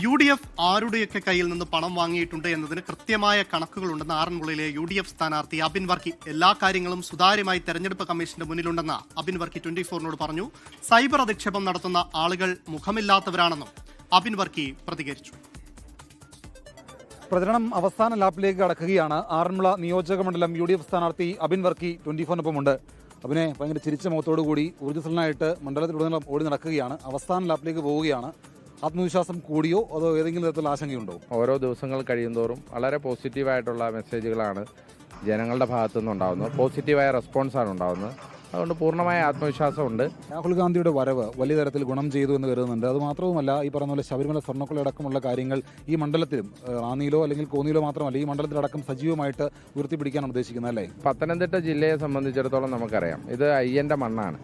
UDF ആരുടെയൊക്കെ കയ്യിൽ നിന്ന് പണം വാങ്ങിയിട്ടുണ്ട് എന്നതിന് കൃത്യമായ കണക്കുകളുണ്ടെന്ന് ആറന്മുളയിലെ UDF സ്ഥാനാർത്ഥി അബിൻ വർക്കി. എല്ലാ കാര്യങ്ങളും സുതാര്യമായി തെരഞ്ഞെടുപ്പ് കമ്മീഷന്റെ മുന്നിലുണ്ടെന്ന് അബിൻ വർക്കി 24നോട് പറഞ്ഞു. സൈബർ അധിക്ഷേപം നടത്തുന്ന ആളുകൾ മുഖമില്ലാത്തവരാണെന്നും അബിൻ വർക്കി പ്രതികരിച്ചു. പ്രചരണം അവസാന ലാപ്പിലേക്ക് കടക്കുകയാണ്. ആറന്മുള നിയോജക മണ്ഡലം UDF സ്ഥാനാർത്ഥി അബിൻ വർക്കി 24നൊപ്പമുണ്ട്. അബിനെ ഭയങ്കര ചിരിച്ച മുഖത്തോടു കൂടി ഊർജ്ജസ്വലനായിട്ട് മണ്ഡലത്തിലുടനീളം ഓടി നടക്കുകയാണ്. അവസാന ലാപ്പിലേക്ക് പോവുകയാണ്. ആത്മവിശ്വാസം കൂടിയോ അതോ ഏതെങ്കിലും തരത്തിലുള്ള ആശങ്കയുണ്ടോ? ഓരോ ദിവസങ്ങൾ കഴിയുന്തോറും വളരെ പോസിറ്റീവായിട്ടുള്ള മെസ്സേജുകളാണ് ജനങ്ങളുടെ ഭാഗത്തു നിന്നുണ്ടാകുന്നത്. പോസിറ്റീവായ റെസ്പോൺസാണ് ഉണ്ടാകുന്നത്. അതുകൊണ്ട് പൂർണ്ണമായ ആത്മവിശ്വാസമുണ്ട്. രാഹുൽ ഗാന്ധിയുടെ വരവ് വലിയ തരത്തിൽ ഗുണം ചെയ്തു എന്ന് കരുതുന്നുണ്ട്. അത് മാത്രവുമല്ല, ഈ പറഞ്ഞ പോലെ ശബരിമല സ്വർണ്ണക്കൊള്ളയടക്കമുള്ള കാര്യങ്ങൾ ഈ മണ്ഡലത്തിലും റാന്നിയിലോ അല്ലെങ്കിൽ കോന്നിയിലോ മാത്രമല്ല ഈ മണ്ഡലത്തിലടക്കം സജീവമായിട്ട് ഉയർത്തിപ്പിടിക്കാനാണ് ഉദ്ദേശിക്കുന്നത് അല്ലേ? പത്തനംതിട്ട ജില്ലയെ സംബന്ധിച്ചിടത്തോളം നമുക്കറിയാം, ഇത് അയ്യൻ്റെ മണ്ണാണ്.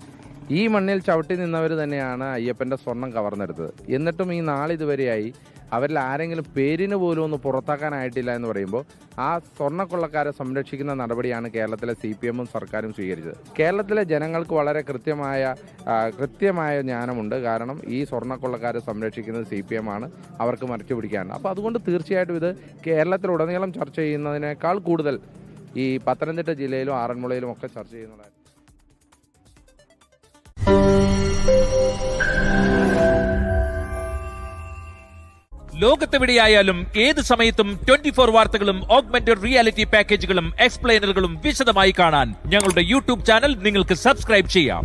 ഈ മണ്ണിൽ ചവിട്ടി നിന്നവർ തന്നെയാണ് അയ്യപ്പൻ്റെ സ്വർണം കവർന്നെടുത്തത്. എന്നിട്ടും ഈ നാളിതുവരെയായി അവരിൽ ആരെങ്കിലും പേരിന് പോലും ഒന്ന് പുറത്താക്കാനായിട്ടില്ല എന്ന് പറയുമ്പോൾ ആ സ്വർണ്ണക്കൊള്ളക്കാരെ സംരക്ഷിക്കുന്ന നടപടിയാണ് കേരളത്തിലെ CPM-ഉം സർക്കാരും സ്വീകരിച്ചത്. കേരളത്തിലെ ജനങ്ങൾക്ക് വളരെ കൃത്യമായ ജ്ഞാനമുണ്ട്. കാരണം ഈ സ്വർണ്ണക്കൊള്ളക്കാരെ സംരക്ഷിക്കുന്നത് CPM-ആണ്, അവർക്ക് മറിച്ചു പിടിക്കാനുണ്ട്. അപ്പോൾ അതുകൊണ്ട് തീർച്ചയായിട്ടും ഇത് കേരളത്തിലുടനീളം ചർച്ച ചെയ്യുന്നതിനേക്കാൾ കൂടുതൽ ഈ പത്തനംതിട്ട ജില്ലയിലും ആറന്മുളയിലും ഒക്കെ ചർച്ച ചെയ്യുന്നതായിരുന്നു. ലോകത്തെവിടെയായാലും ഏത് സമയത്തും 24 വാർത്തകളും ഓഗ്മെന്റഡ് റിയാലിറ്റി പാക്കേജുകളും എക്സ്പ്ലെയിനറുകളും വിശദമായി കാണാൻ ഞങ്ങളുടെ YouTube ചാനൽ നിങ്ങൾക്ക് സബ്സ്ക്രൈബ് ചെയ്യാം.